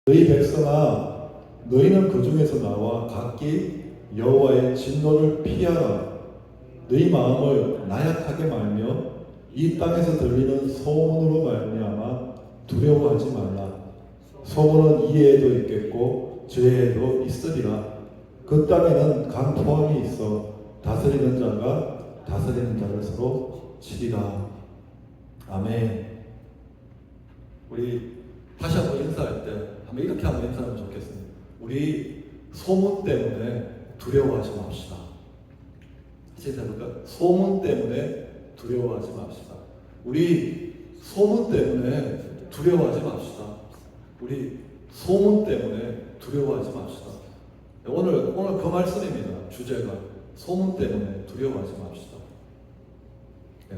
너희 백성아, 너희는 그 중에서 나와 각기 여호와의 진노를 피하라. 너희 마음을 나약하게 말며 이 땅에서 들리는 소문으로 말미암아 두려워하지 말라. 소문은 이에도 있겠고 죄에도 있으리라. 그 땅에는 강포함이 있어 다스리는 자가 다스리는 자를 서로 치리라. 아멘. 우리 다시 한번 인사할 때 한번 이렇게 한번 인사하면 좋겠습니다. 우리 소문 때문에 두려워하지 맙시다. 다시 해볼까? 소문 때문에 두려워하지 맙시다. 우리 소문 때문에 두려워하지 맙시다. 우리 소문 때문에 두려워하지 맙시다. 오늘 그 말씀입니다. 주제가 소문 때문에 두려워하지 맙시다.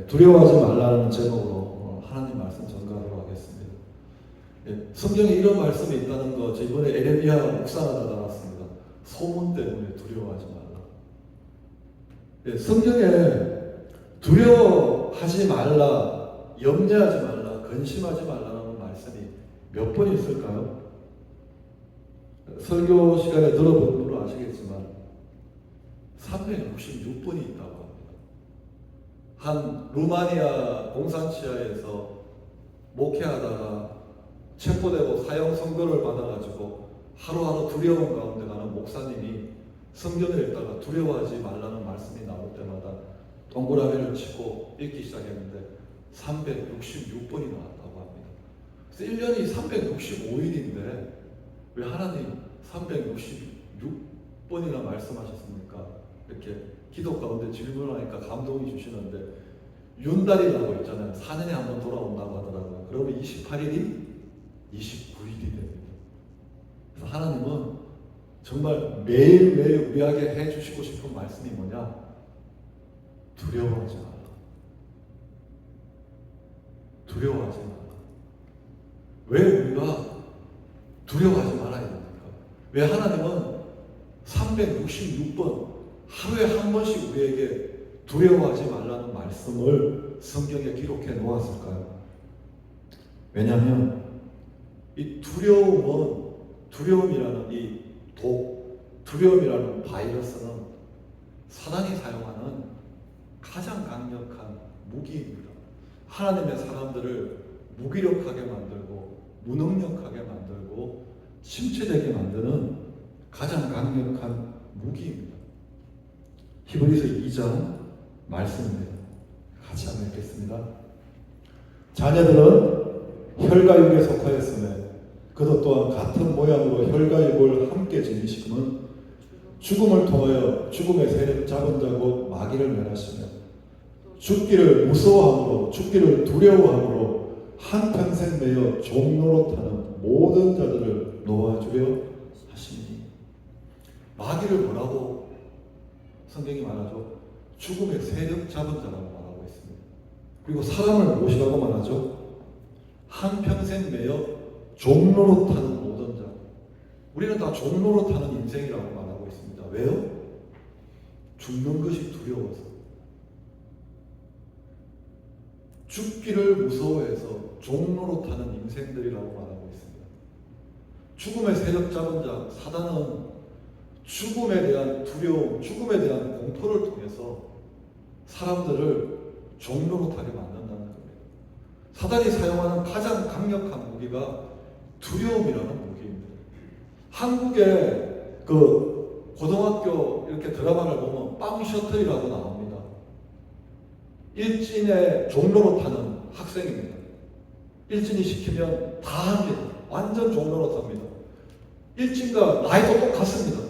두려워하지 말라는 제목으로 하나님 말씀 전가하도록 하겠습니다. 성경에 이런 말씀이 있다는 거, 저 이번에 에레미야 묵상하다 나왔습니다. 소문 때문에 두려워하지 말라. 성경에 두려워하지 말라, 염려하지 말라, 근심하지 말라는 말씀이 몇 번 있을까요? 설교 시간에 들어본 분은 아시겠지만 366번이 있다고 합니다. 한 루마니아 공산치하에서 목회하다가 체포되고 사형 선고를 받아가지고 하루하루 두려움 가운데 가는 목사님이 성경을 읽다가 두려워하지 말라는 말씀이 나올 때마다 동그라미를 치고 읽기 시작했는데 366번이 나왔다고 합니다. 그래서 1년이 365일인데 왜 하나님 366번이나 말씀하셨습니까? 이렇게 기도 가운데 질문하니까 감동이 주시는데 윤달이라고 있잖아요. 4년에 한 번 돌아온다고 하더라고요. 그러면 28일이 29일이 됩니다. 그래서 하나님은 정말 매일매일 우리에게 해주시고 싶은 말씀이 뭐냐? 두려워하지 말라. 두려워하지 말라. 왜 우리가 두려워하지 말아야 됩니까? 왜 하나님은 366번 하루에 한 번씩 우리에게 두려워하지 말라는 말씀을 성경에 기록해 놓았을까요? 왜냐하면 이 두려움이라는 이 두려움이라는 바이러스는 사단이 사용하는 가장 강력한 무기입니다. 하나님의 사람들을 무기력하게 만들고 무능력하게 만들고 침체되게 만드는 가장 강력한 무기입니다. 히브리서 2장 말씀입니다. 같이 한번 읽겠습니다. 자녀들은 혈과육에 속하였으며 그도 또한 같은 모양으로 혈과육을 함께 지니시면 죽음을 통하여 죽음의 세력 잡은 자고 마귀를 멸하시며 죽기를 무서워함으로 죽기를 두려워함으로 한평생 매여 종로로 타는 모든 자들을 놓아주려 하시니. 마귀를 뭐라고 성경이 말하죠? 죽음의 세력 잡은 자라고 말하고 있습니다. 그리고 사람을 무엇이라고 말하죠? 한평생 매여 종로로 타는 모든 자. 우리는 다 종로로 타는 인생이라고 말하고 있습니다. 왜요? 죽는 것이 두려워서. 죽기를 무서워해서 종로로 타는 인생들이라고 말하고 있습니다. 죽음의 세력 잡은 자, 사단은 죽음에 대한 두려움, 죽음에 대한 공포를 통해서 사람들을 종로로 타게 만든다는 겁니다. 사단이 사용하는 가장 강력한 무기가 두려움이라는 무기입니다. 한국의 그 고등학교 이렇게 드라마를 보면 빵 셔틀이라고 나옵니다. 일진의 종로로 타는 학생입니다. 일진이 시키면 다 합니다. 완전 종로로 탑니다. 일진과 나이도 똑같습니다.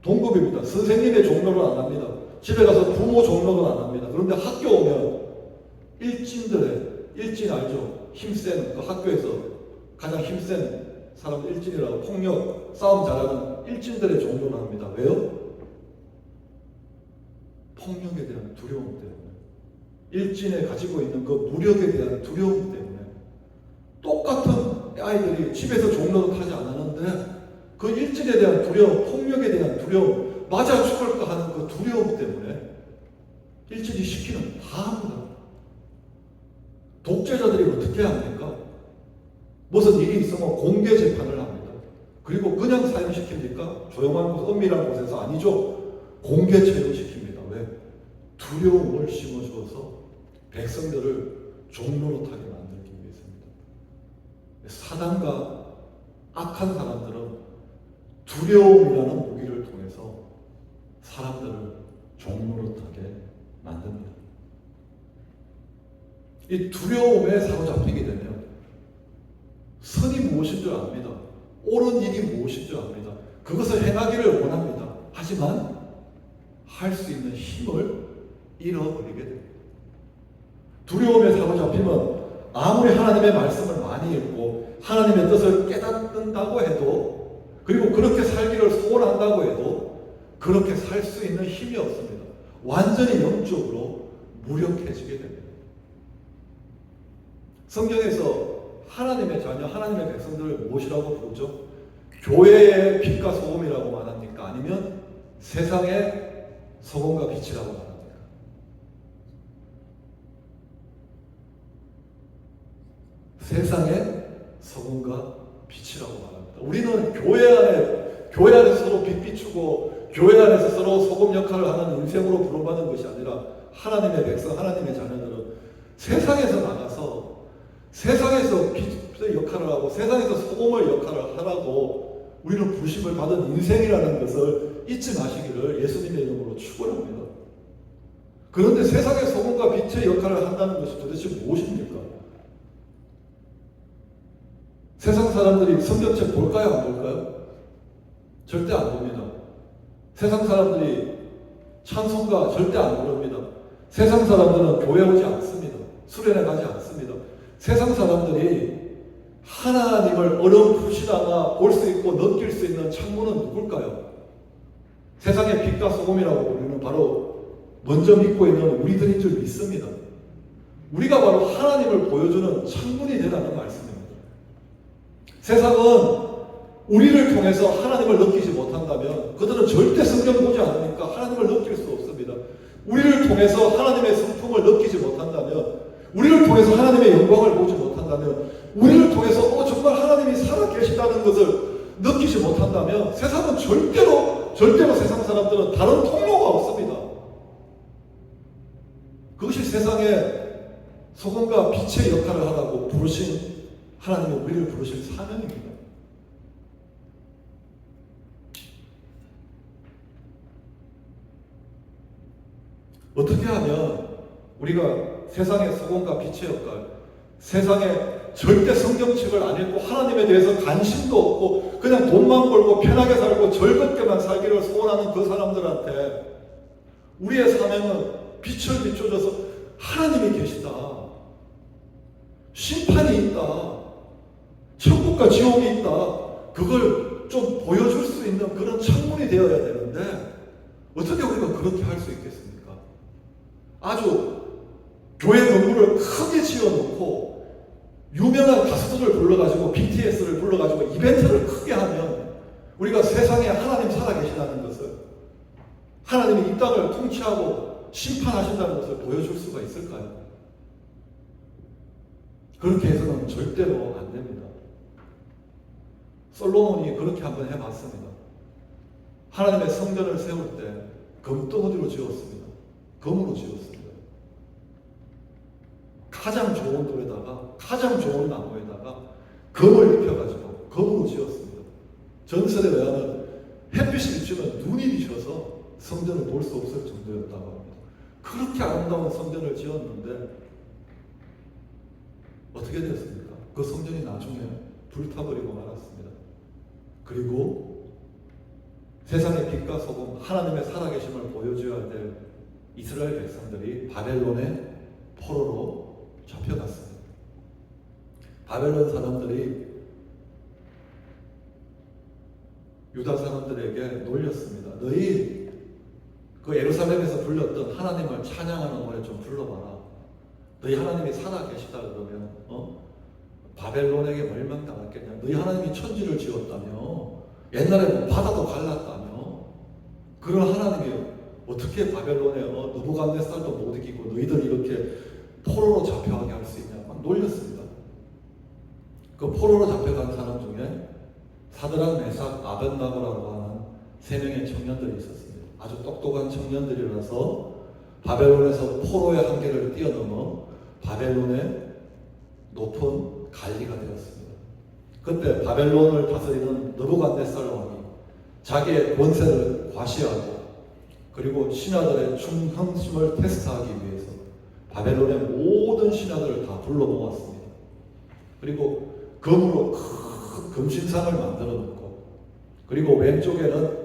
동급입니다. 선생님의 종로를 안 합니다. 집에 가서 부모 종로를 안 합니다. 그런데 학교 오면 일진 알죠? 힘센 그 학교에서 가장 힘센 사람 일진이라고 폭력, 싸움 잘하는 일진들의 종로를 합니다. 왜요? 폭력에 대한 두려움 때문에. 일진에 가지고 있는 그 무력에 대한 두려움 때문에. 똑같은 아이들이 집에서 종로를 타지 않았는데 그 일진에 대한 두려움, 폭력에 대한 두려움, 맞아 죽을까 하는 그 두려움 때문에 일진이 시키는 다 합니다. 독재자들이 어떻게 합니까? 무슨 일이 있으면 공개 재판을 합니다. 그리고 그냥 사형시킵니까? 조용한 곳, 은밀한 곳에서 아니죠. 공개 처형시킵니다. 왜? 두려움을 심어주어서 백성들을 종노릇하게 만들기 위해서입니다. 사단과 악한 사람들은 두려움이라는 무기를 통해서 사람들을 종노릇하게 만듭니다. 이 두려움에 사로잡히게 되면 선이 무엇인 줄 압니다. 옳은 일이 무엇인 줄 압니다. 그것을 행하기를 원합니다. 하지만 할 수 있는 힘을 잃어버리게 됩니다. 두려움에 사로잡히면 아무리 하나님의 말씀을 많이 읽고 하나님의 뜻을 깨닫는다고 해도, 그리고 그렇게 살기를 소원한다고 해도 그렇게 살 수 있는 힘이 없습니다. 완전히 영적으로 무력해지게 됩니다. 성경에서 하나님의 자녀, 하나님의 백성들을 무엇이라고 부르죠? 교회의 빛과 소금이라고 말합니까? 아니면 세상의 소금과 빛이라고 말합니까? 세상의 소금과 빛이라고 말합니다. 우리는 교회 안에서 서로 빛 비추고 교회 안에서 서로 소금 역할을 하는 인생으로 부름받는 것이 아니라 하나님의 백성, 하나님의 자녀들은 세상에서 나가서 세상에서 빛의 역할을 하고 세상에서 소금의 역할을 하라고 우리는 부르심을 받은 인생이라는 것을 잊지 마시기를 예수님의 이름으로 축원합니다. 그런데 세상의 소금과 빛의 역할을 한다는 것이 도대체 무엇입니까? 세상 사람들이 성경책 볼까요? 안 볼까요? 절대 안 봅니다. 세상 사람들이 찬송가 절대 안 부릅니다. 세상 사람들은 교회 오지 않습니다. 수련회 가지 않습니다. 세상 사람들이 하나님을 어렴풋이나마 볼 수 있고 느낄 수 있는 창문은 누굴까요? 세상의 빛과 소금이라고 부르는 바로 먼저 믿고 있는 우리들인 줄 믿습니다. 우리가 바로 하나님을 보여주는 창문이 되라는 말씀입니다. 세상은 우리를 통해서 하나님을 느끼지 못한다면 그들은 절대 성경 보지 않으니까 하나님을 느낄 수 없습니다. 우리를 통해서 하나님의 성품을 느끼지 못한다면, 우리를 통해서 하나님의 영광을 보지 못한다면, 우리를 통해서 정말 하나님이 살아계시다는 것을 느끼지 못한다면 세상은 절대로 세상 사람들은 다른 통로가 없습니다. 그것이 세상의 소금과 빛의 역할을 하라고 부르신 하나님이 우리를 부르신 사명입니다. 어떻게 하면 우리가 세상의 소금과 빛의 역할, 세상에 절대 성경책을 안 읽고 하나님에 대해서 관심도 없고 그냥 돈만 벌고 편하게 살고 즐겁게만 살기를 소원하는 그 사람들한테 우리의 사명은 빛을 비춰줘서 하나님이 계시다, 심판이 있다, 천국과 지옥이 있다, 그걸 좀 보여줄 수 있는 그런 창문이 되어야 되는데 어떻게 우리가 그렇게 할 수 있겠습니까? 아주 교회 건물을 크게 지어놓고 유명한 가수들을 불러가지고 BTS를 불러가지고 이벤트를 크게 하면 우리가 세상에 하나님 살아계시다는 것을, 하나님이 이 땅을 통치하고 심판하신다는 것을 보여줄 수가 있을까요? 그렇게 해서는 절대로 안 됩니다. 솔로몬이 그렇게 한번 해봤습니다. 하나님의 성전을 세울 때 금덩어리로 지었습니다. 금으로 지었습니다. 가장 좋은 돌에다가 가장 좋은 나무에다가 금을 입혀가지고 금으로 지었습니다. 전설에 의하면 햇빛이 비추면 눈이 비춰서 성전을 볼 수 없을 정도였다고 합니다. 그렇게 아름다운 성전을 지었는데 어떻게 됐습니까? 그 성전이 나중에 불타버리고 말았습니다. 그리고 세상의 빛과 소금, 하나님의 살아계심을 보여줘야 될 이스라엘 백성들이 바벨론의 포로로 잡혀갔습니다. 바벨론 사람들이 유다 사람들에게 놀렸습니다. 너희 그 예루살렘에서 불렀던 하나님을 찬양하는 노래 좀 불러봐라. 너희 하나님이 살아계시다 그러면 바벨론에게 멸망당했겠냐. 너희 하나님이 천지를 지었다며, 옛날에 뭐 바다도 갈랐다며, 그런 하나님이 어떻게 바벨론에 느부갓네살도 못 이기고 너희들 이렇게 포로로 잡혀가게 할 수 있냐. 막 놀렸습니다. 그 포로로 잡혀간 사람 중에 사드락, 메삭, 아벳나고라고 하는 세 명의 청년들이 있었습니다. 아주 똑똑한 청년들이라서 바벨론에서 포로의 한계를 뛰어넘어 바벨론의 높은 관리가 되었습니다. 그때 바벨론을 다스리는 느부갓네살 왕이 자기의 권세를 과시하고 그리고 신하들의 충성심을 테스트하기 위해서 바벨론의 모든 신하들을 다 불러 모았습니다. 그리고 금으로 큰 금신상을 만들어 놓고 그리고 왼쪽에는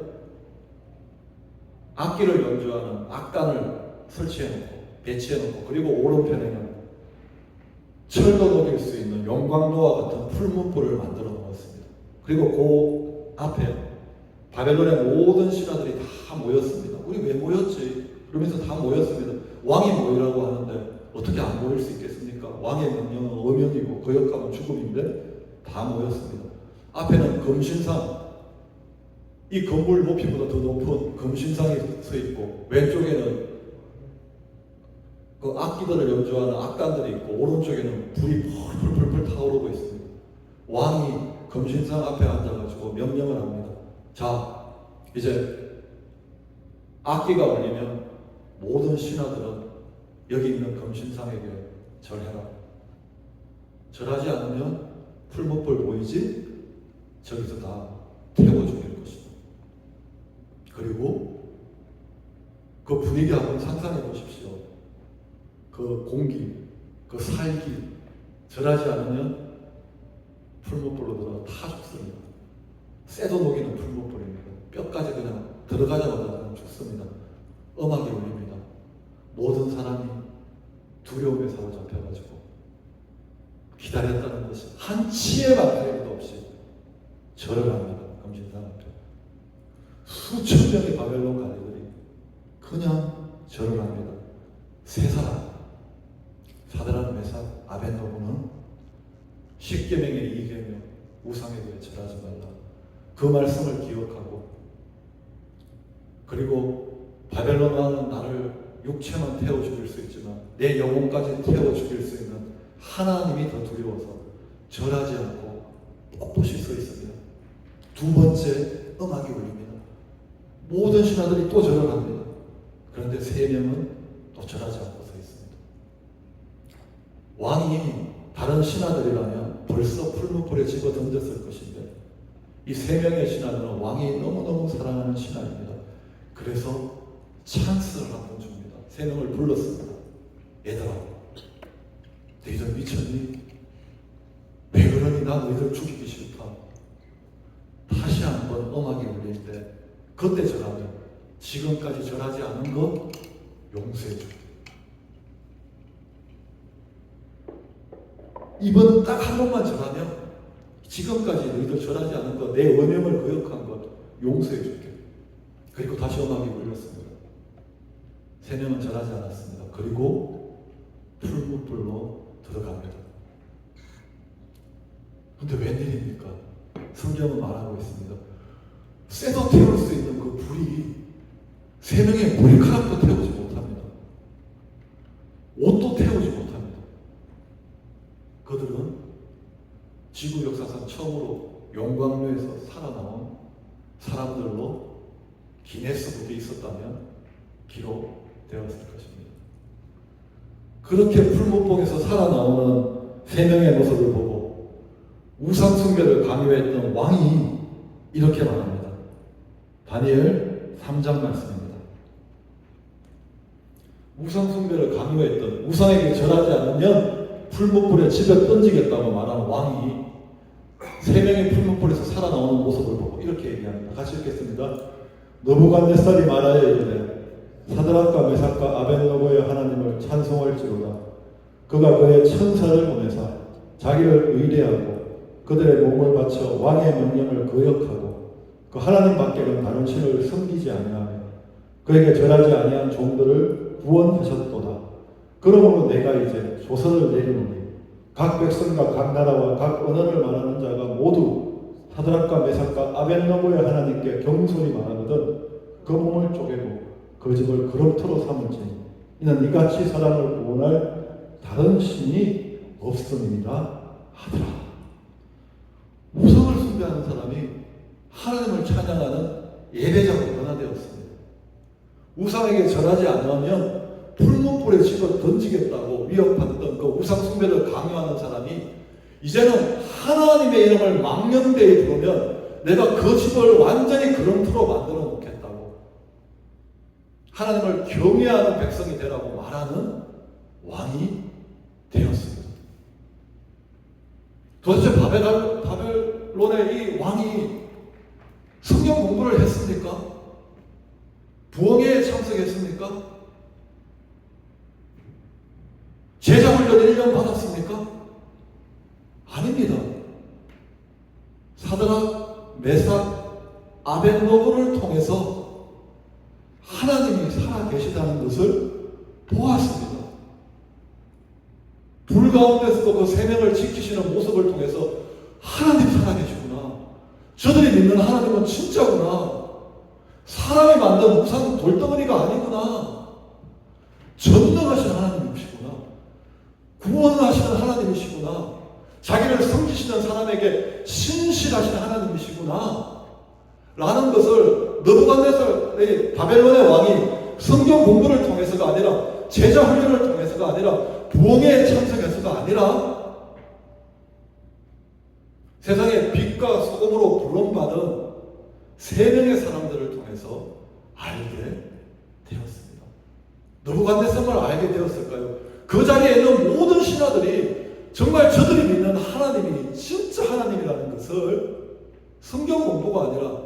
악기를 연주하는 악단을 설치해 놓고 배치해 놓고 그리고 오른편에는 철도 녹일 수 있는 용광로와 같은 풀문불을 만들어 놓았습니다. 그리고 그 앞에 바벨론의 모든 신하들이 다 모였습니다. 우리 왜 모였지? 그러면서 다 모였습니다. 왕이 모이라고 하는데 어떻게 안 모일 수 있겠습니까? 왕의 명령은 어명이고 거역하면 죽음인데 다 모였습니다. 앞에는 금신상, 이 건물 높이보다 더 높은 금신상이 서 있고 왼쪽에는 그 악기들을 연주하는 악단들이 있고 오른쪽에는 불이 펄펄펄 타오르고 있습니다. 왕이 금신상 앞에 앉아가지고 명령을 합니다. 자, 이제 악기가 울리면 모든 신하들은 여기 있는 금신상에게 절해라. 절하지 않으면 풀무불 보이지? 저기서 다 태워 죽일 것이다. 그리고 그 분위기 한번 상상해 보십시오. 그 공기, 그 살기, 절하지 않으면 풀무불로 들어가 다 죽습니다. 쇠도 녹이는 풀무불입니다. 뼈까지 그냥 들어가자마자 그냥 죽습니다. 음악이 울립니다. 모든 사람이 두려움에 사로잡혀가지고 기다렸다는 것이 한치의 망설임도 없이 절을 합니다. 금신상 앞에 수천 명의 바벨론 관리들이 그냥 절을 합니다. 세 사람 사드락, 메삭, 아벳노고는 십계명의 이계명 우상에 대해 절하지 말라 그 말씀을 기억하고 그리고 바벨론 왕은 나를 육체만 태워 죽일 수 있지만 내 영혼까지 태워 죽일 수 있는 하나님이 더 두려워서 절하지 않고 꼿꼿이 서 있습니다. 두 번째 음악이 울립니다. 모든 신하들이 또 절을 합니다. 그런데 세 명은 또 절하지 않고 서 있습니다. 왕이 다른 신하들이라면 벌써 풀무불에 집어 던졌을 것인데 이 세 명의 신하들은 왕이 너무너무 사랑하는 신하입니다. 그래서 찬스를 한번 줍니다. 세 명을 불렀습니다. 얘들아, 너희들 미쳤니? 왜 그러니? 나 너희들 죽이기 싫다. 다시 한번 음악이 울릴 때 그때 절하면 지금까지 절하지 않은 거 용서해 줄게. 이번 딱 한 번만 절하면 지금까지 너희들 절하지 않은 거, 내 원명을 거역한 것 용서해 줄게. 그리고 다시 음악이 울렸습니다. 세 명은 절하지 않았습니다. 그리고 풀무불로 들어갑니다. 근데 웬일입니까? 성경은 말하고 있습니다. 쇠도 태울 수 있는 그 불이 세 명의 머리카락도 태우지 못합니다. 옷도 태우지 못합니다. 그들은 지구 역사상 처음으로 용광로에서 살아나온 사람들로 기네스북에 있었다면 기록되었을 것입니다. 그렇게 풀무봉에서 살아나오는 세 명의 모습을 보고 우상 숭배를 강요했던 왕이 이렇게 말합니다. 다니엘 3장 말씀입니다. 우상 숭배를 강요했던 우상에게 절하지 않으면 풀무불에 집에 던지겠다고 말하는 왕이 세 명의 풀무불에서 살아나오는 모습을 보고 이렇게 얘기합니다. 같이 읽겠습니다. 느부갓네살이 말하여 이르되 사드락과 메삭과 아벳노고의 하나님을 찬송할지로다. 그가 그의 천사를 보내사 자기를 의뢰하고 그들의 몸을 바쳐 왕의 명령을 거역하고 그 하나님 밖에는 다른 신을 섬기지 아니하며 그에게 절하지 아니한 종들을 구원하셨도다. 그러므로 내가 이제 조서를 내리노니 각 백성과 각 나라와 각 언어를 말하는 자가 모두 사드락과 메삭과 아벳노고의 하나님께 경솔히 말하거든 그 몸을 쪼개고 그 집을 그릇터로 삼을지니 이는 이같이 사람을 구원할 다른 신이 없음이니라 하더라. 승배하는 사람이 하나님을 찬양하는 예배자로 변화되었습니다. 우상에게 절하지 않으면 풀무불에 집어 던지겠다고 위협했던 그 우상 숭배를 강요하는 사람이 이제는 하나님의 이름을 망령되이 부르면 내가 그 집을 완전히 그런투로 만들어 놓겠다고, 하나님을 경외하는 백성이 되라고 말하는 왕이 되었습니다. 도대체 바벨론의 이 왕이 성경 공부를 했습니까? 부흥회에 참석했습니까? 제자 훈련 1년 받았습니까? 아닙니다. 사드락, 메삭, 아벳노고를 통해서 하나님이 살아계시다는 것을 보았습니다. 불 가운데서도 그 세 명을 지키시는 모습을 통해서 하나님 살아계시구나, 저들이 믿는 하나님은 진짜구나, 사람이 만든 우상 돌덩어리가 아니구나, 전능하신 하나님이시구나, 구원하시는 하나님이시구나, 자기를 섬기시는 사람에게 신실하신 하나님이시구나 라는 것을 느부갓네살 바벨론의 왕이 성경 공부를 통해서가 아니라, 제자 훈련을 통해서가 아니라, 부흥회에 참석해서가 아니라 세상의 빛과 소금으로 불론받은 세 명의 사람들을 통해서 알게 되었습니다. 느부갓네살을 알게 되었을까요? 그 자리에 있는 모든 신하들이 정말 저들이 믿는 하나님이 진짜 하나님이라는 것을 성경 공부가 아니라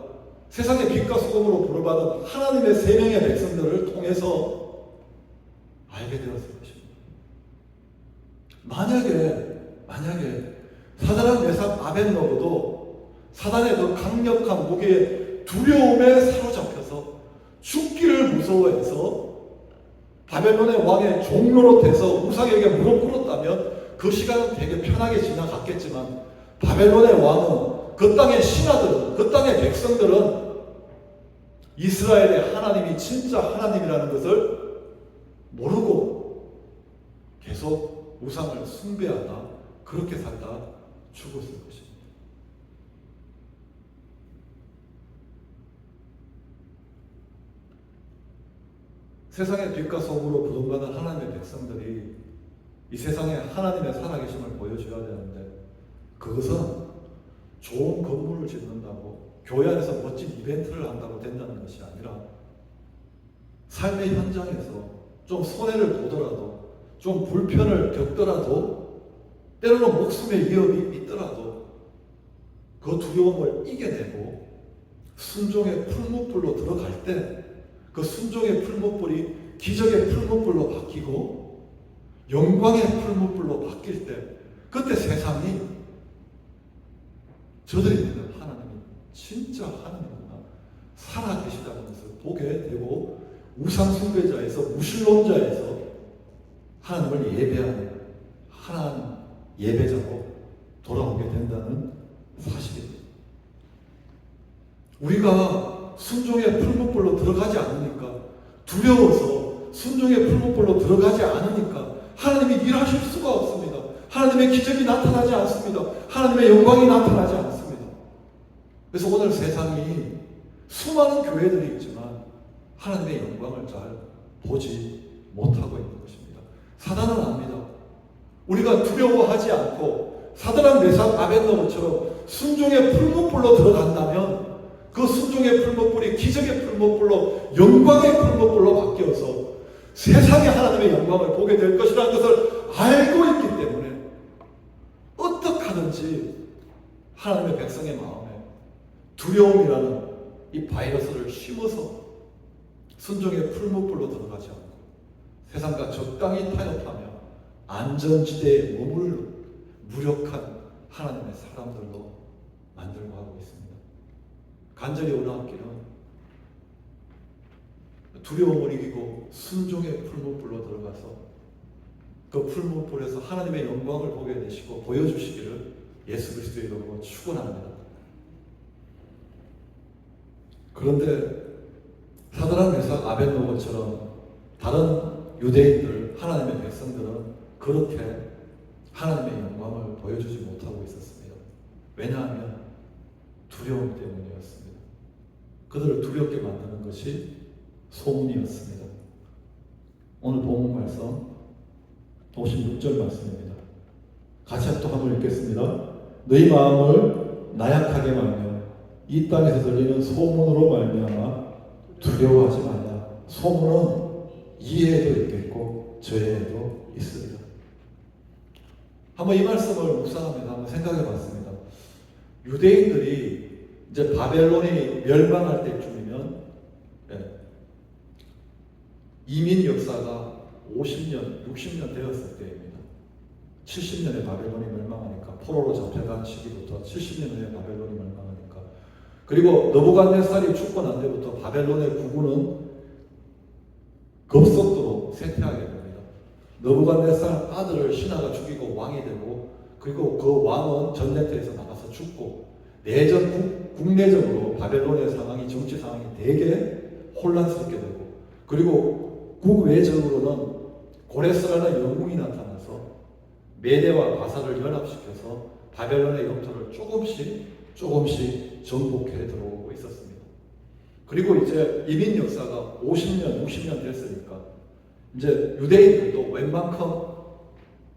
세상의 빛과 소금으로 불러받은 하나님의 세 명의 백성들을 통해서 알게 되었을 것입니다. 만약에 사드락, 메삭, 아벳노고도 사단의 그 강력한 무게에 두려움에 사로잡혀서 죽기를 무서워해서 바벨론의 왕의 종로로 돼서 우상에게 무릎 꿇었다면 그 시간은 되게 편하게 지나갔겠지만, 바벨론의 왕은, 그 땅의 신하들은, 그 땅의 백성들은 이스라엘의 하나님이 진짜 하나님이라는 것을 모르고 계속 우상을 숭배하다 그렇게 살다 죽었을 것입니다. 세상의 빛과 소금으로 부름받은 하나님의 백성들이 이 세상에 하나님의 살아계심을 보여줘야 되는데, 그것은 좋은 건물을 짓는다고, 교회 안에서 멋진 이벤트를 한다고 된다는 것이 아니라, 삶의 현장에서 좀 손해를 보더라도, 좀 불편을 겪더라도, 때로는 목숨의 위협이 있더라도 그 두려움을 이겨내고 순종의 풀무불로 들어갈 때, 그 순종의 풀무불이 기적의 풀무불로 바뀌고 영광의 풀무불로 바뀔 때, 그때 세상이 저들이 믿는 하나님이 진짜 하나님이구나, 살아계시다는 것을 보게 되고, 우상숭배자에서, 무신론자에서 하나님을 예배하는 하나님 예배자로 돌아오게 된다는 사실입니다. 우리가 순종의 풀무불로 들어가지 않으니까, 두려워서 순종의 풀무불로 들어가지 않으니까 하나님이 일하실 수가 없습니다. 하나님의 기적이 나타나지 않습니다. 하나님의 영광이 나타나지 않습니다. 그래서 오늘 세상이 수많은 교회들이 있지만 하나님의 영광을 잘 보지 못하고 있는 것입니다. 사단은 압니다. 우리가 두려워하지 않고 사드락, 메삭, 아벳노고처럼 순종의 풀무불로 들어간다면 그 순종의 풀무불이 기적의 풀무불로, 영광의 풀무불로 바뀌어서 세상에 하나님의 영광을 보게 될 것이라는 것을 알고 있기 때문에 어떻게 하든지 하나님의 백성의 마음에 두려움이라는 이 바이러스를 심어서 순종의 풀무불로 들어가지 않고 세상과 적당히 타협하며 안전지대에 머물 무력한 하나님의 사람들로 만들고 하고 있습니다. 간절히 원하기는 두려움을 이기고 순종의 풀무불로 들어가서 그 풀무불에서 하나님의 영광을 보게 되시고 보여주시기를 예수 그리스도의 이름으로 축원합니다. 그런데 사드락, 메삭, 아벳노고처럼 다른 유대인들, 하나님의 백성들은 그렇게 하나님의 영광을 보여주지 못하고 있었습니다. 왜냐하면 두려움 때문이었습니다. 그들을 두렵게 만드는 것이 소문이었습니다. 오늘 본문 말씀 56절 말씀입니다. 같이 또 한번 읽겠습니다. 너희 마음을 나약하게 말며 이 땅에서 들리는 소문으로 말미암아 두려워하지 말라. 소문은 이에도 있겠고 저에도 있습니다. 한번 이 말씀을 묵상하면서 한번 생각해 봤습니다. 유대인들이 이제 바벨론이 멸망할 때쯤이면 이민 역사가 50년, 60년 되었을 때입니다. 70년에 바벨론이 멸망하니까 포로로 잡혀간 시기부터 70년 후에 바벨론이 멸망하니까 그리고 느부갓네살이 죽고 난 뒤부터 바벨론의 국군은 급속도로 쇠퇴하게 됩니다. 느부갓네살 아들을 신하가 죽이고 왕이 되고 그리고 그 왕은 전쟁터에서 나가서 죽고 내전 국내적으로 바벨론의 상황이 정치 상황이 되게 혼란스럽게 되고 그리고 국외적으로는 고레스라는 영웅이 나타나서 메대와 바사를 연합시켜서 바벨론의 영토를 조금씩 정복해 들어오고 있었습니다. 그리고 이제 이민 역사가 50년, 60년 됐으니까 이제 유대인들도 웬만큼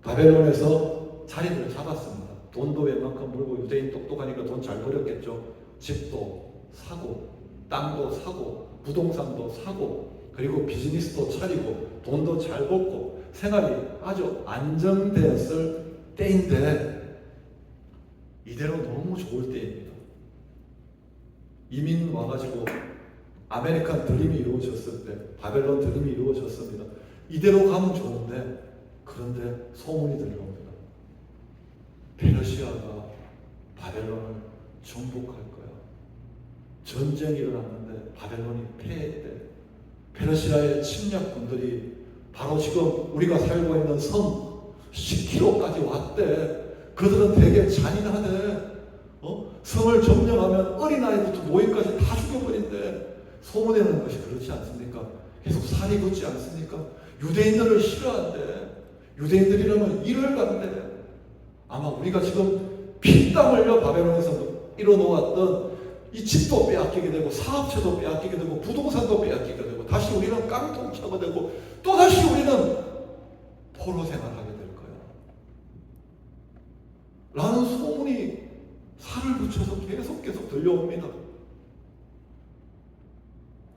바벨론에서 자리를 잡았습니다. 돈도 웬만큼 벌고 유대인 똑똑하니까 돈 잘 벌였겠죠. 집도 사고 땅도 사고 부동산도 사고 그리고 비즈니스도 차리고 돈도 잘 벌고 생활이 아주 안정되었을 때인데 이대로 너무 좋을 때입니다. 이민 와가지고 아메리칸 드림이 이루어졌을 때 바벨론 드림이 이루어졌습니다. 이대로 가면 좋은데 그런데 소문이 들려옵니다. 페르시아가 바벨론을 정복할 거야. 전쟁이 일어났는데 바벨론이 패했대. 페르시아의 침략군들이 바로 지금 우리가 살고 있는 섬 10km까지 왔대. 그들은 되게 잔인하대. 성을 점령하면 어린아이부터 노인까지 다 죽여버린대. 소문에는 것이 그렇지 않습니까? 계속 살이 붙지 않습니까? 유대인들을 싫어한대. 유대인들이라면 일을 간대. 아마 우리가 지금 피땀 흘려 바벨론에서 이뤄놓았던 이 집도 빼앗기게 되고 사업체도 빼앗기게 되고 부동산도 빼앗기게 되고 다시 우리는 깡통차가 되고 또다시 우리는 포로 생활하게 될 거야 라는 소문이 살을 붙여서 계속 들려옵니다.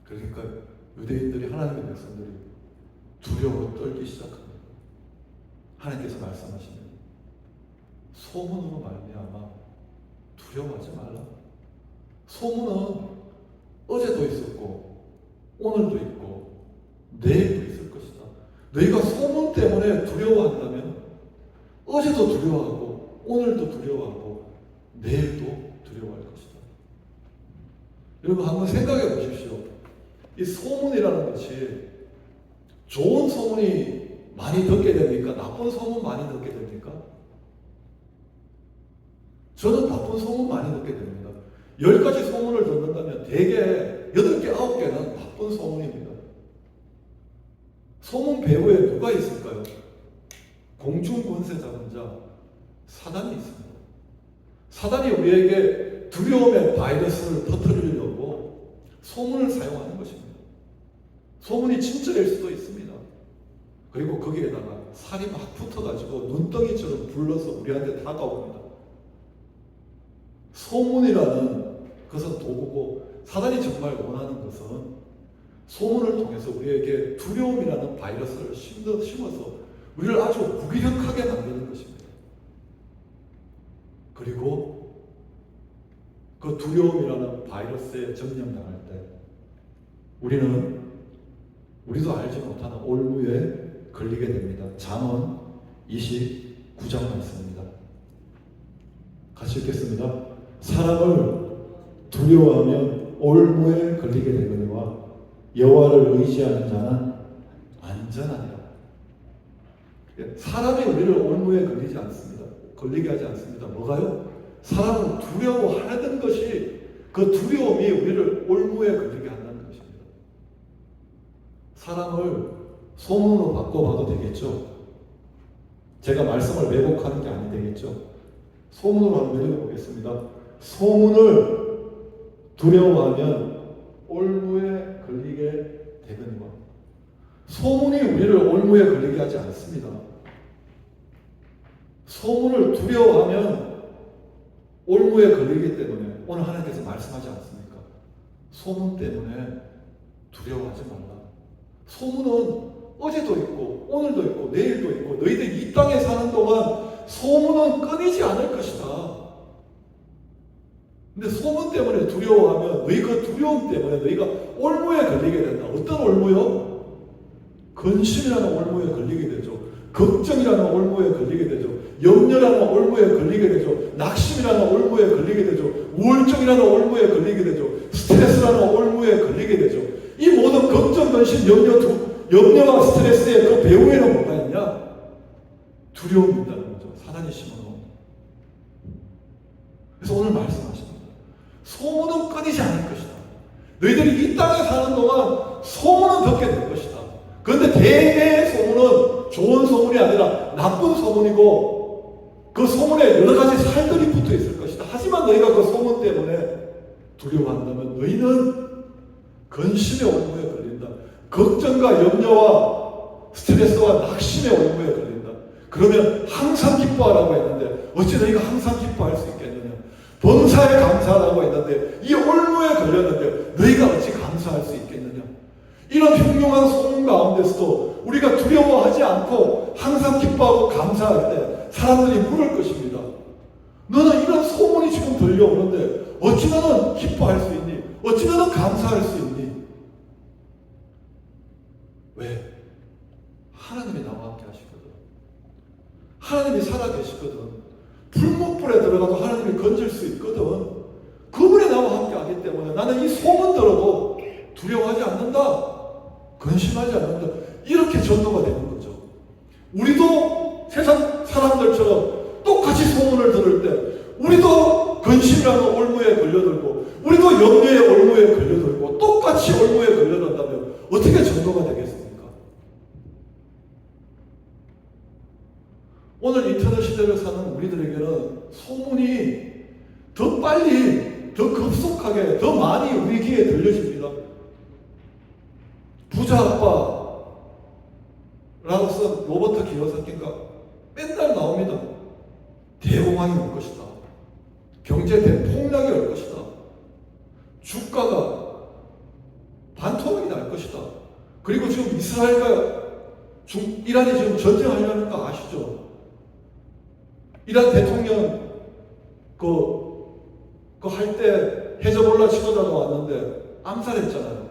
그러니까 유대인들이 하나님의 백성들이 두려워 떨기 시작합니다. 하나님께서 말씀하시는 소문으로 말미암아 두려워하지 말라. 소문은 어제도 있었고 오늘도 있고 내일도 있을 것이다. 너희가 소문 때문에 두려워한다면 어제도 두려워하고 오늘도 두려워하고 내일도 두려워할 것이다. 여러분 한번 생각해 보십시오. 이 소문이라는 것이 좋은 소문이 많이 듣게 됩니까? 나쁜 소문 많이 듣게 됩니까? 저는 나쁜 소문 많이 듣게 됩니다. 10가지 소문을 듣는다면 대개 8개, 9개는 나쁜 소문입니다. 소문 배후에 누가 있을까요? 공중권세 잡은 자 사단이 있습니다. 사단이 우리에게 두려움의 바이러스를 터뜨리려고 소문을 사용하는 것입니다. 소문이 진짜일 수도 있습니다. 그리고 거기에다가 살이 막 붙어가지고 눈덩이처럼 불러서 우리한테 다가옵니다. 소문이라는 것은 도구고 사단이 정말 원하는 것은 소문을 통해서 우리에게 두려움이라는 바이러스를 심어서 우리를 아주 무기력하게 만드는 것입니다. 그리고 그 두려움이라는 바이러스에 점령당할 때 우리도 알지 못하는 올무에 걸리게 됩니다. 잠언 29장 말씀입니다. 같이 읽겠습니다. 사람을 두려워하면 올무에 걸리게 되거니와 여호와를 의지하는 자는 안전하니라. 사람이 우리를 올무에 걸리게 하지 않습니다. 뭐가요? 사람은 두려워하던 것이 그 두려움이 우리를 올무에 걸리게 한다는 것입니다. 사람을 소문으로 바꿔봐도 되겠죠? 제가 말씀을 왜곡하는 게 아니 되겠죠? 소문으로 한번 읽어보겠습니다. 소문을 두려워하면 올무에 걸리게 되거니와. 소문이 우리를 올무에 걸리게 하지 않습니다. 소문을 두려워하면 올무에 걸리기 때문에 오늘 하나님께서 말씀하지 않습니까? 소문 때문에 두려워하지 말라. 소문은 어제도 있고 오늘도 있고 내일도 있고 너희들 이 땅에 사는 동안 소문은 끊이지 않을 것이다. 근데 소문 때문에 두려워하면 너희 그 두려움 때문에 너희가 올무에 걸리게 된다. 어떤 올무요? 근심이라는 올무에 걸리게 되죠. 걱정이라는 올무에 걸리게 되죠. 염려라는 올무에 걸리게 되죠. 낙심이라는 올무에 걸리게 되죠. 우울증이라는 올무에 걸리게 되죠. 스트레스라는 올무에 걸리게 되죠. 이 모든 걱정, 근심, 염려와 스트레스의 그 배후에는 뭐가 있냐? 두려움이 있다는 거죠. 사단이 심어놓은. 그래서 오늘 말씀하십니다. 소문은 끊이지 않을 것이다. 너희들이 이 땅에 사는 동안 소문은 듣게 될 것이다. 그런데 대개의 소문은 좋은 소문이 아니라 나쁜 소문이고 그 소문에 여러 가지 살들이 붙어 있을 것이다. 하지만 너희가 그 소문 때문에 두려워한다면 너희는 근심의 올무에 걸린다. 걱정과 염려와 스트레스와 낙심의 올무에 걸린다. 그러면 항상 기뻐하라고 했는데 어찌 너희가 항상 기뻐할 수 있겠느냐. 범사에 감사하라고 했는데 이 올무에 걸렸는데 너희가 어찌 감사할 수 있겠느냐. 이런 흉흉한 소문 가운데서도 우리가 두려워하지 않고 항상 기뻐하고 감사할 때 사람들이 물을 것입니다. 너는 이런 소문이 지금 들려오는데 어찌 너는 기뻐할 수 있니? 어찌 너는 감사할 수 있니? 왜? 하나님이 나와 함께 하시거든. 하나님이 살아계시거든. 불못불에 들어가도 하나님이 건질 수 있거든. 그분이 나와 함께 하기 때문에 나는 이 소문 들어도 두려워하지 않는다. 근심하지 않는다. 이렇게 전도가 되는 거죠. 우리도 세상 사람들처럼 똑같이 소문을 들을 때 우리도 근심이라는 올무에 걸려들고 우리도 염려의 올무에 걸려들고 똑같이 올무에 걸려든다면 어떻게 전도가 되겠습니까? 오늘 인터넷 시대를 사는 우리들에게는 소문이 더 빨리, 더 급속하게, 더 많이 우리 귀에 들려집니다. 부자 아빠라고 쓴 로버트 기요사키가 맨날 나옵니다. 대공황이 올 것이다. 경제 대폭락이 올 것이다. 주가가 반토막이 날 것이다. 그리고 지금 이스라엘과 이란이 지금 전쟁하려는 거 아시죠? 이란 대통령 할 때 헤즈볼라 지도자가 왔는데 암살했잖아요.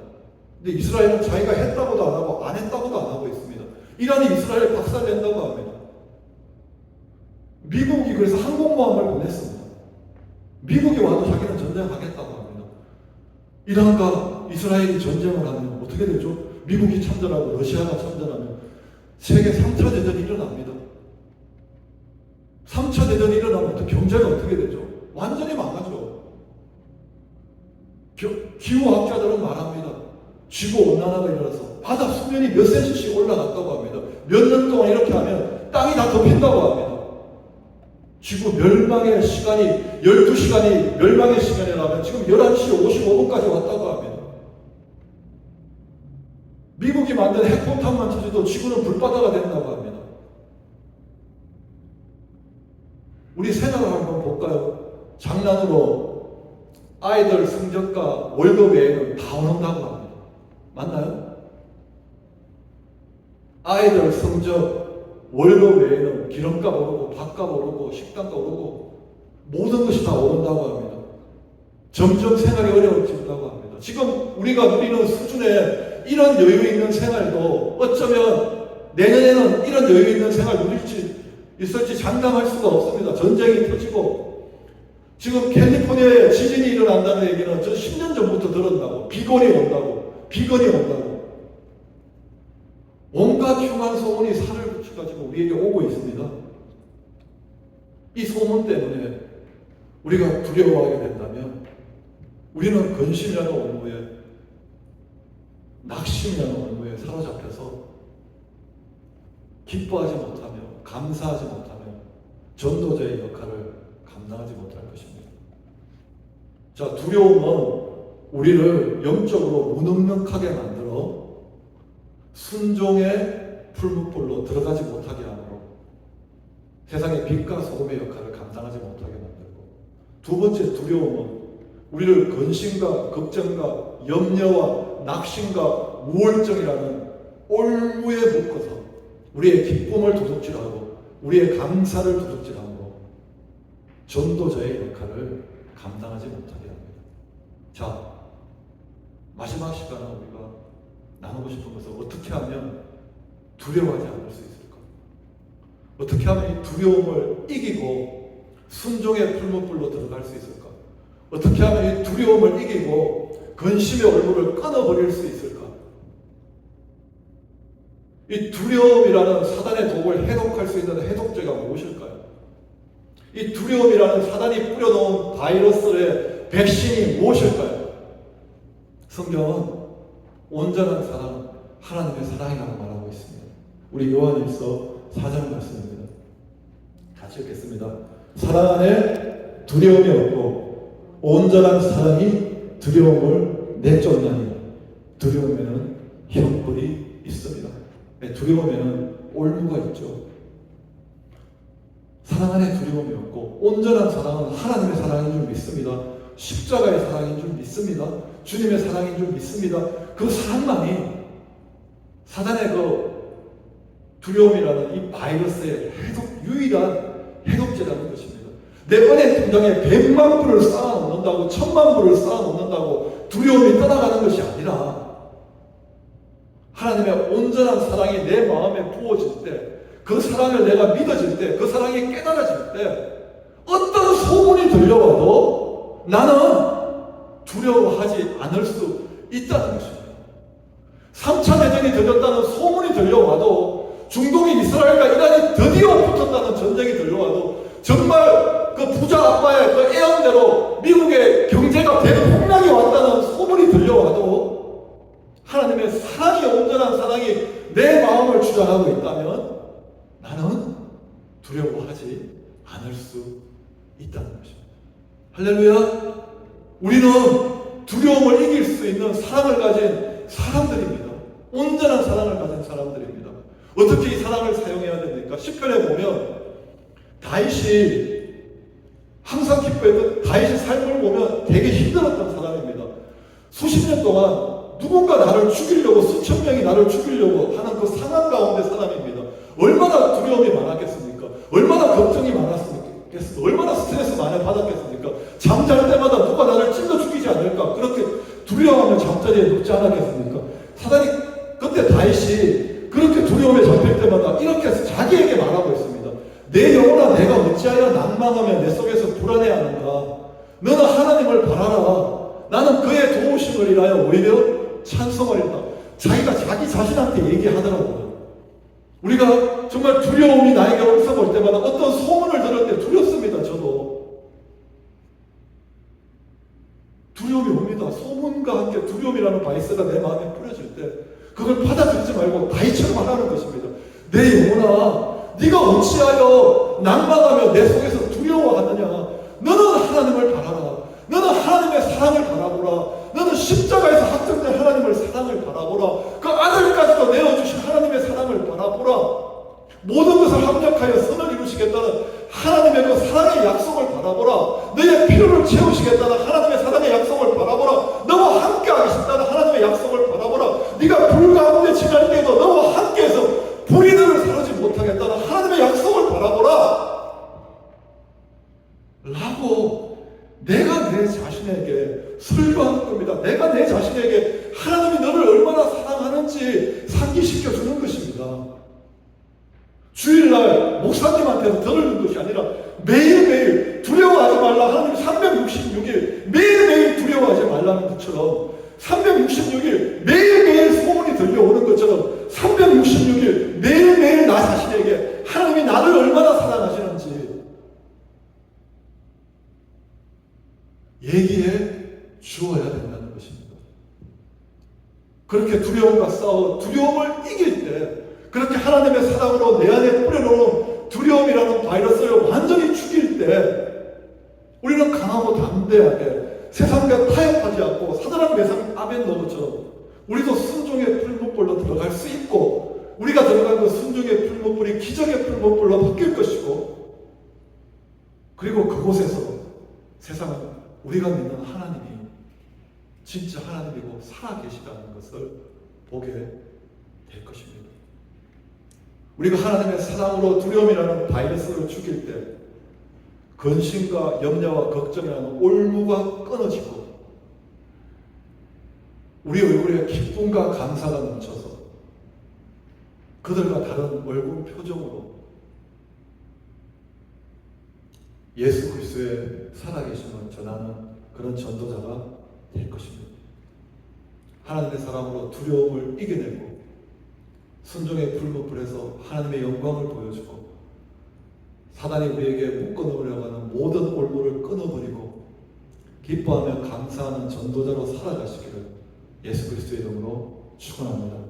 근데 이스라엘은 자기가 했다고도 안 하고 안 했다고도 안 하고 있습니다. 이란이 이스라엘을 박살낸다고 합니다. 미국이 그래서 항공모함을 보냈습니다. 미국이 와도 자기는 전쟁하겠다고 합니다. 이란과 이스라엘이 전쟁을 하면 어떻게 되죠? 미국이 참전하고 러시아가 참전하면 세계 3차 대전이 일어납니다. 3차 대전이 일어나면 경제가 어떻게 되죠? 완전히 망하죠. 기후학자들은 말합니다. 지구온난화가 일어나서 바다 수면이 몇 센치씩 올라갔다고 합니다. 몇 년 동안 이렇게 하면 땅이 다 덮인다고 합니다. 지구 멸망의 시간이 12시간이 멸망의 시간이라면 지금 11시 55분까지 왔다고 합니다. 미국이 만든 핵폭탄만 터져도 지구는 불바다가 된다고 합니다. 우리 생활을 한번 볼까요? 장난으로 아이들 성적과 월급 외에는 다 오른다고 합니다. 맞나요? 아이들 성적, 월급 외에는 기름값 오르고 밥값 오르고 식단값 오르고 모든 것이 다 오른다고 합니다. 점점 생활이 어려워진다고 합니다. 지금 우리가 누리는 수준의 이런 여유 있는 생활도 어쩌면 내년에는 이런 여유 있는 생활 있을지 장담할 수가 없습니다. 전쟁이 터지고 지금 캘리포니아에 지진이 일어난다는 얘기는 저 10년 전부터 들었다고. 비건이 온다고. 온갖 흉한 소문이 살을 붙여가지고 우리에게 오고 있습니다. 이 소문 때문에 우리가 두려워하게 된다면 우리는 근심이라는 올무에 낙심이라는 올무에 사로잡혀서 기뻐하지 못하며 감사하지 못하며 전도자의 역할을 감당하지 못할 것입니다. 자, 두려움은 우리를 영적으로 무능력하게 만들어 순종의 풀무불로 들어가지 못하게 하므로 세상의 빛과 소금의 역할을 감당하지 못하게 만들고, 두 번째 두려움은 우리를 근심과 걱정과 염려와 낙심과 우월증이라는 올무에 묶어서 우리의 기쁨을 도둑질하고 우리의 감사를 도둑질하므로 전도자의 역할을 감당하지 못하게 합니다. 자, 마지막 시간은 우리가 나누고 싶은 것은 어떻게 하면 두려워하지 않을 수 있을까? 어떻게 하면 이 두려움을 이기고 순종의 풀무불로 들어갈 수 있을까? 어떻게 하면 이 두려움을 이기고 근심의 얼굴을 끊어버릴 수 있을까? 이 두려움이라는 사단의 독을 해독할 수 있는 해독제가 무엇일까요? 이 두려움이라는 사단이 뿌려놓은 바이러스의 백신이 무엇일까요? 성경은 온전한 사랑, 하나님의 사랑이라고 말하고 있습니다. 우리 요한일서 4장 말씀입니다. 같이 읽겠습니다. 사랑 안에 두려움이 없고 온전한 사랑이 두려움을 내쫓나니 두려움에는 형벌이 있습니다. 두려움에는 올무가 있죠. 사랑 안에 두려움이 없고 온전한 사랑은 하나님의 사랑인 줄 믿습니다. 십자가의 사랑인 줄 믿습니다. 주님의 사랑인 줄 믿습니다. 그 사랑만이 사단의 그 두려움이라는 이 바이러스의 유일한 해독제라는 것입니다. 내 은혜 통장에 100만 불을 쌓아놓는다고 1000만 불을 쌓아놓는다고 두려움이 떠나가는 것이 아니라 하나님의 온전한 사랑이 내 마음에 부어질 때, 그 사랑을 내가 믿어질 때, 그 사랑이 깨달아질 때 어떤 소문이 들려와도 나는 두려워하지 않을 수 있다는 것입니다. 3차 대전이 들렸다는 소문이 들려와도, 중동이 이스라엘과 이란이 드디어 붙었다는 전쟁이 들려와도, 정말 그 부자 아빠의 그 애언대로 미국의 경제가 대폭락이 왔다는 소문이 들려와도 하나님의 사랑이, 온전한 사랑이 내 마음을 주장하고 있다면 나는 두려워하지 않을 수 있다는 것입니다. 할렐루야! 우리는 두려움을 이길 수 있는 사랑을 가진 사람들입니다. 온전한 사랑을 가진 사람들입니다. 어떻게 이 사랑을 사용해야 됩니까? 10편에 보면 다윗이 항상 기뻐했던 다윗의 삶을 보면 되게 힘들었던 사람입니다. 수십 년 동안 누군가 나를 죽이려고, 수천 명이 나를 죽이려고 하는 그 상황 가운데 사람입니다. 얼마나 두려움이 많았겠습니까? 얼마나 걱정이 많았겠습니까? 얼마나 스트레스 많이 받았겠습니까? 잠잘 때마다 누가 나를 찔러 죽이지 않을까? 그렇게 두려워하며 잠자리에 눕지 않았겠습니까? 사단이, 그때 다윗이 그렇게 두려움에 잡힐 때마다 이렇게 자기에게 말하고 있습니다. 내 영혼아, 내가 어찌하여 낭망하며 내 속에서 불안해하는가? 너는 하나님을 바라라. 나는 그의 도우심을 인하여 오히려 찬송을 했다. 자기가 자기 자신한테 얘기하더라고요. 우리가 정말 두려움이 나에게 올 때마다 어떤 소문을 들을 때 두렵습니다. 저도 두려움이 옵니다. 소문과 함께 두려움이라는 바이러스가 내 마음에 뿌려질 때 그걸 받아들이지 말고 다윗처럼 하라는 것입니다. 내 영혼아, 네가 어찌하여 낭망하며 내 속에서 두려워하느냐? 너는 하나님을 바라라. 너는 하나님의 사랑을 바라보라. 너는 십자가에서 확정된 하나님의 사랑을 바라보라. 그 아들까지도 내어주신 하나님의 사랑을 바라보라. 모든 것을 합력하여 선을 이루시겠다는 하나님의 그 사랑의 약속을 바라보라. 너의 필요를 채우시겠다는 하나님의 사랑의 약속을 바라보라. 너와 함께 하시겠다는 하나님의 약속을 바라보라. 네가 불 가운데 지날 때에도 너와 함께해서 불이 너를 사르지 못하겠다는 하나님의 약속을 바라보라. 라고 내가 내 자신에게 설교하는 겁니다. 내가 내 자신에게 하나님이 너를 얼마나 사랑하는지 상기시켜 주는 것입니다. 주일날 목사님한테서 들을 것이 아니라 매일매일 두려워하지 말라. 하나님 366일 매일매일 두려워하지 말라는 것처럼 366일 매일매일 소문이 들려오는 것처럼 366일 매일매일 나 자신에게 하나님이 나를 얼마나 사랑하시는지 얘기해 주어야 된다는 것입니다. 그렇게 두려움과 싸워 두려움을 이길 때, 그렇게 하나님의 사랑으로 내 안에 뿌려놓은 두려움이라는 바이러스를 완전히 죽일 때 우리는 강하고 담대하게 세상과 타협하지 않고 사드락 메삭 아벤노고처럼 우리도 순종의 풀무불로 들어갈 수 있고, 우리가 들어간 그 순종의 풀무불이 기적의 풀무불로 바뀔 것이고, 그리고 그곳에서 세상은 우리가 믿는 하나님이 진짜 하나님이고 살아계시다는 것을 보게 될 것입니다. 우리가 하나님의 사랑으로 두려움이라는 바이러스를 죽일 때 근심과 염려와 걱정이라는 올무가 끊어지고 우리 얼굴에 기쁨과 감사가 넘쳐서 그들과 다른 얼굴 표정으로 예수 그리스도의 살아계심을 전하는 그런 전도자가 될 것입니다. 하나님의 사랑으로 두려움을 이겨내고 순종의 풀무불에서 하나님의 영광을 보여주고 사단이 우리에게 묶어놓으려고 하는 모든 올무를 끊어버리고 기뻐하며 감사하는 전도자로 살아가시기를 예수 그리스도의 이름으로 축원합니다.